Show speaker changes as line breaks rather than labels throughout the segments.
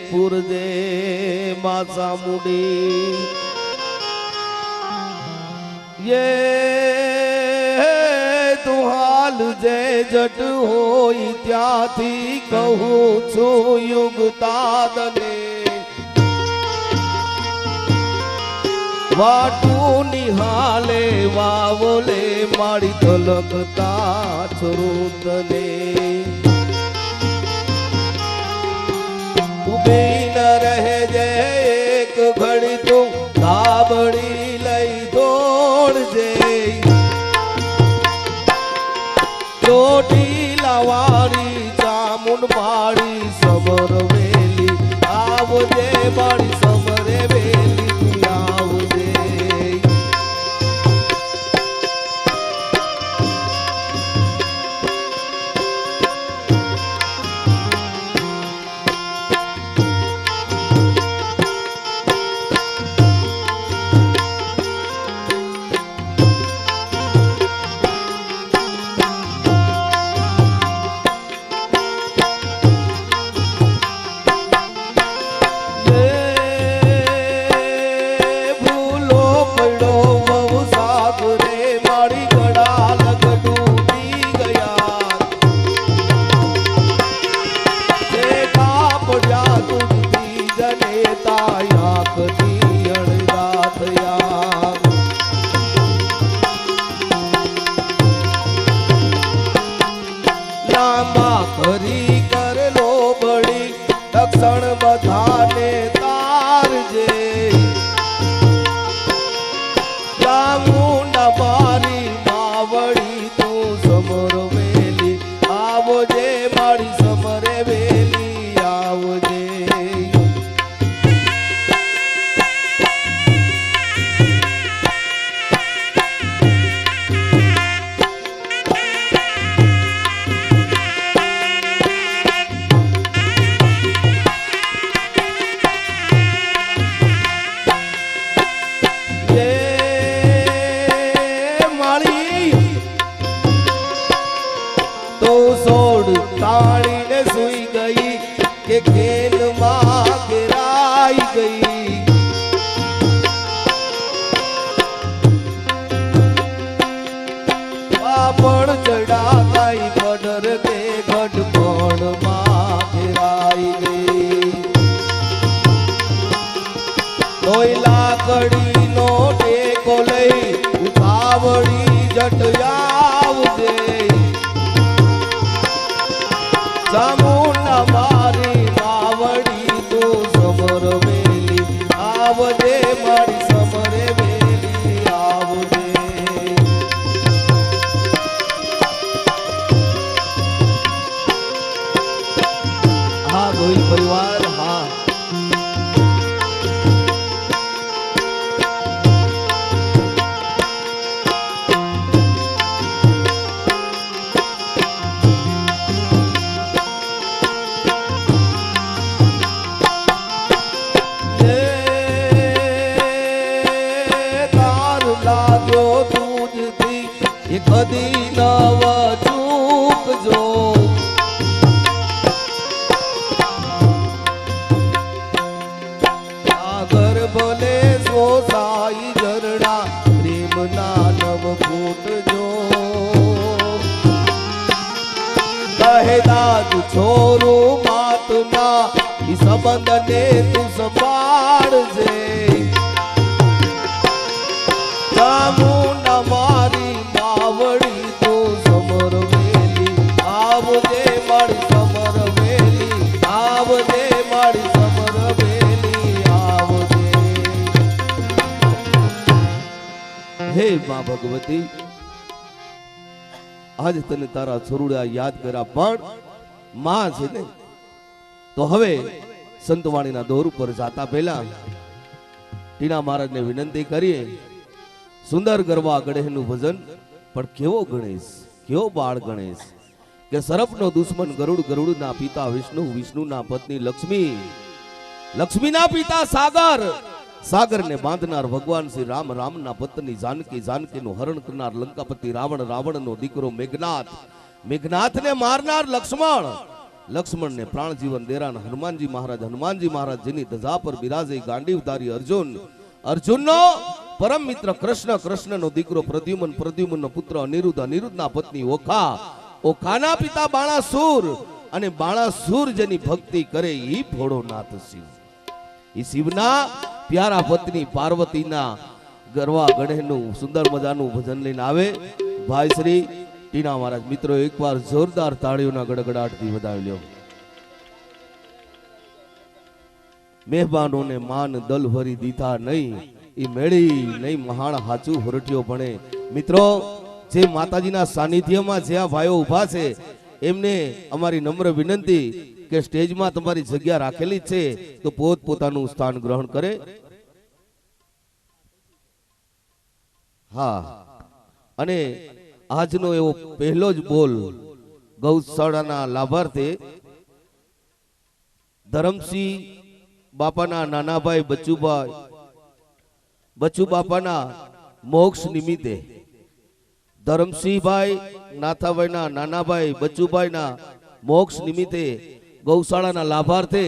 પૂરજે માસા મુડી યે તું હાલ જે જટ હોય ત્યાંથી કહું છું યુગતાદને વાટું નિહાલે વાવલે મારી તલકતા છરૂતને ઉભી ન રહે જે એક ઘડી તું ધાબડી લઈ દોડજે ચોટીલા વાળી ચામુંડ માળી સમર વેલી આવજે મારી સમરે વેલી તું આવજે બધાને તારજે ચામુંડા મારી માવડી તું સમર વેલી આવજે મારી સમરે વેલી આવજે તાળીને સુઈ ગઈ કે ખેલમાં ઘેરાઈ ગઈ પાપડ ચડાતાઈ પડર કે ગઢપણમાં ઘેરાઈ ગઈ તોય લાકડીનો ટેકો લઈ ઉતાવળી જટ આવજે ચામુંડા મારી માવડી તું સમર વેલી આવજે મારી સમરે વેલી આવજે હા ગોહિલ પરિવાર હા કદી નવ ચૂકજો આગર ભલે સોસાઈ ઝરણા પ્રેમના નવ ફૂટજો કહે દાદ છોરું માતના ઈ સંબંધને તું સંભાળજે ચામુંડા મારી માવડી તું સમર વેલી આવજે મારી સમર વેલી આવજે મારી સમર વેલી આવજે હે મા ભગવતી આજ તને તારા છોરુડા યાદ કર્યા પણ માં છે ને તો હવે સંતવાણીના દોર ઉપર જાતા પહેલા ટીના મહારાજને વિનંતી કરીએ સુંદર ગરબા ગણેશનું ભજન પણ કેવો ગણેશ કેવો બાળ ગણેશ કે સરપનો દુશ્મન ગરુડ ગરુડના પિતા વિષ્ણુ વિષ્ણુના પત્ની લક્ષ્મી લક્ષ્મીના પિતા સાગર સાગરને બાંધનાર ભગવાન શ્રી રામ રામના પત્ની જાનકી જાનકીનું હરણ કરનાર લંકાપતિ રાવણ રાવણનો દીકરો મેઘનાથ મેઘનાથને મારનાર લક્ષ્મણ લક્ષ્મણ ને પ્રાણ જીવન દેરાન હનુમાનજી મહારાજ જેની ધજા પર બિરાજે ગાંડીવ ધારી અર્જુનનો પરમ મિત્ર કૃષ્ણનો દીકરો પ્રદ્યુમનનો પુત્ર અનિરુદ્ધના પત્ની ઓખાના પિતા બાણાસુર અને બાણાસુર જેની ભક્તિ કરે ઈ ભોળોનાથ શિવ. ઈ શિવના પ્યારા પત્ની પાર્વતીના ગરવા ગણેનું સુંદર મજાનું ભજન લઈને આવે ભાઈ શ્રી ટીના મહારાજ. મિત્રો એકવાર જોરદાર તાળીઓના ગડગડાટથી વધાવી લ્યો. મહેમાનોને માન દલ ભરી દીધા નહીં, ઈ મેળી નહીં મહાણ હાચું હોરઠિયો ભણે. મિત્રો જે માતાજીના સાનિધ્યમાં જે આ ભાઈઓ ઊભા છે એમને અમારી નમ્ર વિનંતી કે સ્ટેજમાં તમારી જગ્યા રાખેલી છે તો પોતાનું સ્થાન ગ્રહણ કરે. હા, અને આજનો એવો પહેલો જ બોલ ગૌશાળાના લાભાર્થે ધરમસિંહ બાપાના નાના ભાઈ બચ્ચુ બાપાના મોક્ષ નિમિત્તે ધરમસિંહભાઈ નાથાભાઈના નાના ભાઈ બચ્ચુભાઈના મોક્ષ નિમિત્તે ગૌશાળાના લાભાર્થે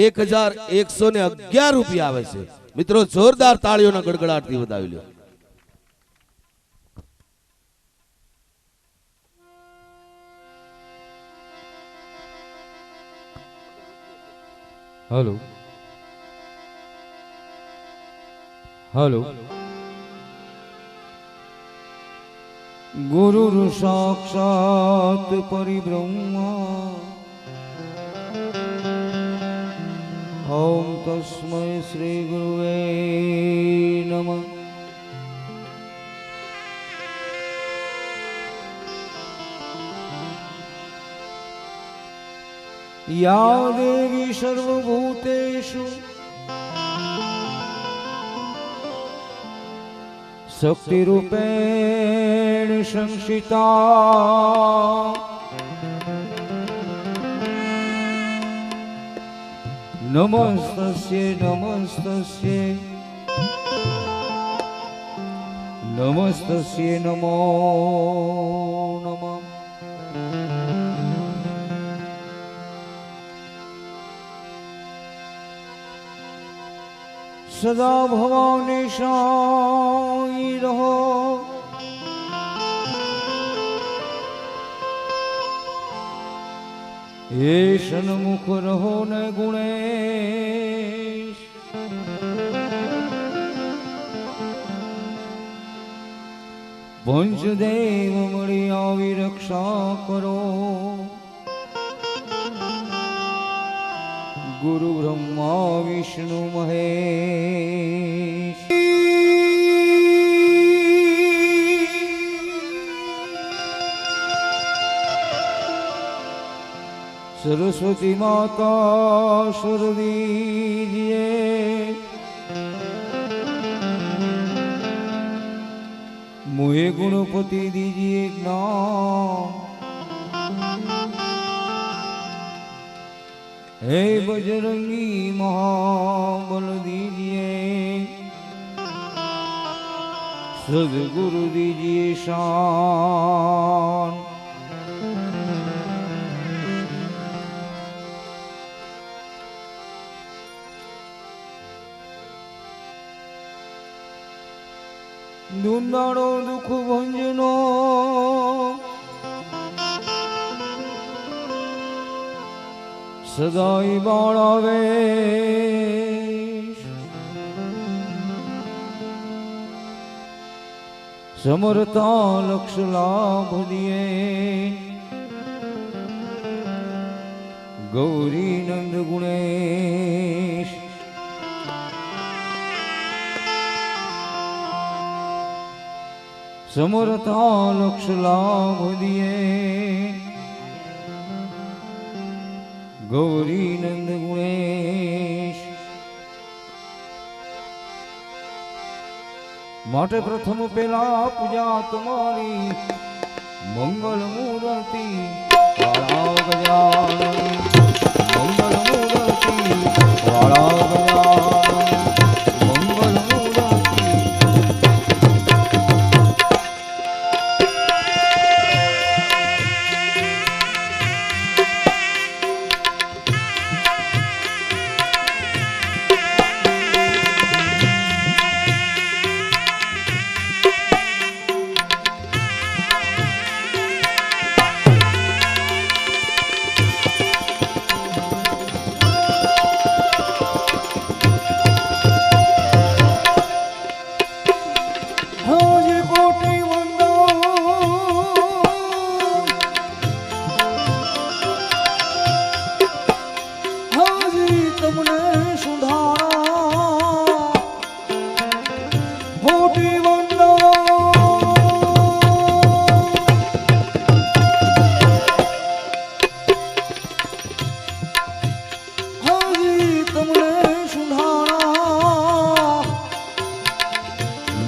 1111 રૂપિયા આવે છે. મિત્રો જોરદાર તાળીઓના ગડગડાટથી વધાવી લ્યો.
हेलो हेलो गुरु साक्षात परिब्रह्मा ओम तस्मै श्री गुरुवे नमः. या देवी सर्वभूतेषु शक्तिरूपेण संस्थिता नमस्तस्यै नमस्तस्यै नमस्तस्यै नमो नमः. सदा भवानी शाई रहो ये सन्मुख रहो न गुणेश पंचदेव मळी आवी रक्षा करो गुरु ब्रह्मा विष्णु महेश. सरस्वती माता स्वर दीजिए मुझे गुणपति दीजिए ज्ञान. हे बजरंगी महाबल दीजिए सदगुरु दीजिए शान. दुंदाड़ो दुख भंजनो सदाई बाळावे समरता लक्ष लाभ दिए गौरी नंद गुणेश. समरता लक्ष लाभ दिए गौरी नंद गुणेश. माटे प्रथम पेला पूजा तुम्हारी मंगल मूर्ति वाला गजानन मंगल मूर्ति वाला गजानन मंगल मूर्ति. તમને સુધારા મોટી વંદો હજી તમને સુધારા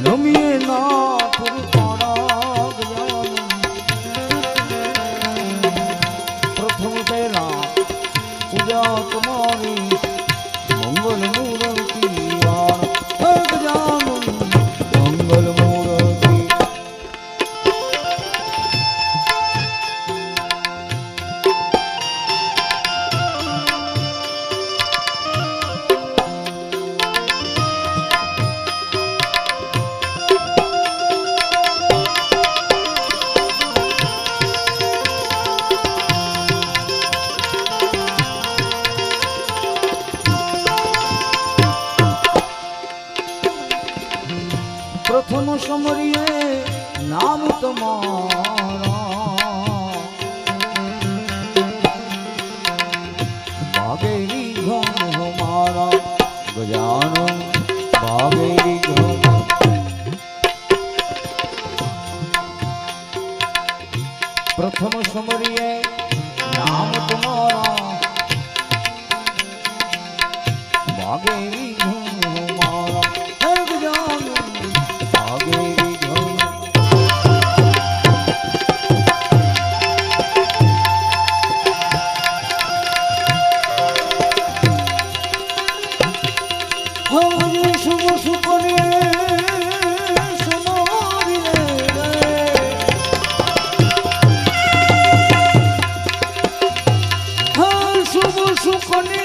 નમીએ નાથ રૂપાળા ગજાનન પ્રથમ પહેલા પૂજા તમારી મંગલ મૂર્તિ વાણ ગજાનન મંગલ મૂર્તિ પ્રથમ સમરીએ નામ તમારા ભાગેરી ઘન હમારા ગજાનન ભાગેરી ઘન પ્રથમ સમરીએ નામ તમારા ભાગેરી ઘન હમારા હે ગજાનન ભાગેરી ઘન હવજે શુભ સુપને સમારીને હા શુભ સુપને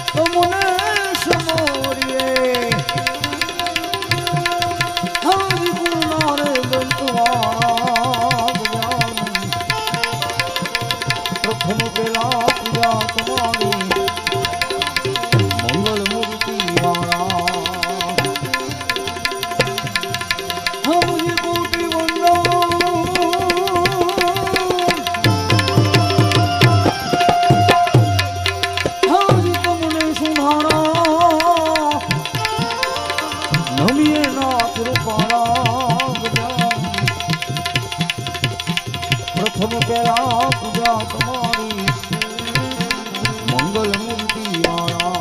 તમને સમોરીએ હરિ ગુરુનારે દંતવાળા પ્રથમ પેલા પૂજા તમારી મંગળ મૂર્તિ વાળા હરિ કોટી વંદો હરિ તમને સુધારા નમીએ નાથ રૂપાળા ગજાનન પ્રથમ પેલા પૂજા તમારી મંગલ મૂર્તિ વાળા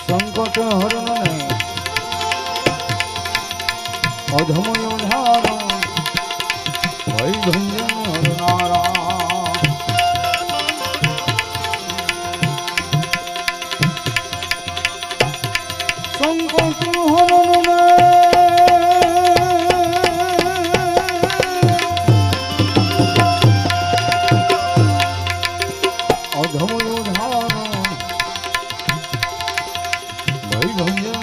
સંકટ હરણને અધમયો ધારો વૈભંજન હરનારા સંકટ હરણને અધમયો ધારો વૈભંજન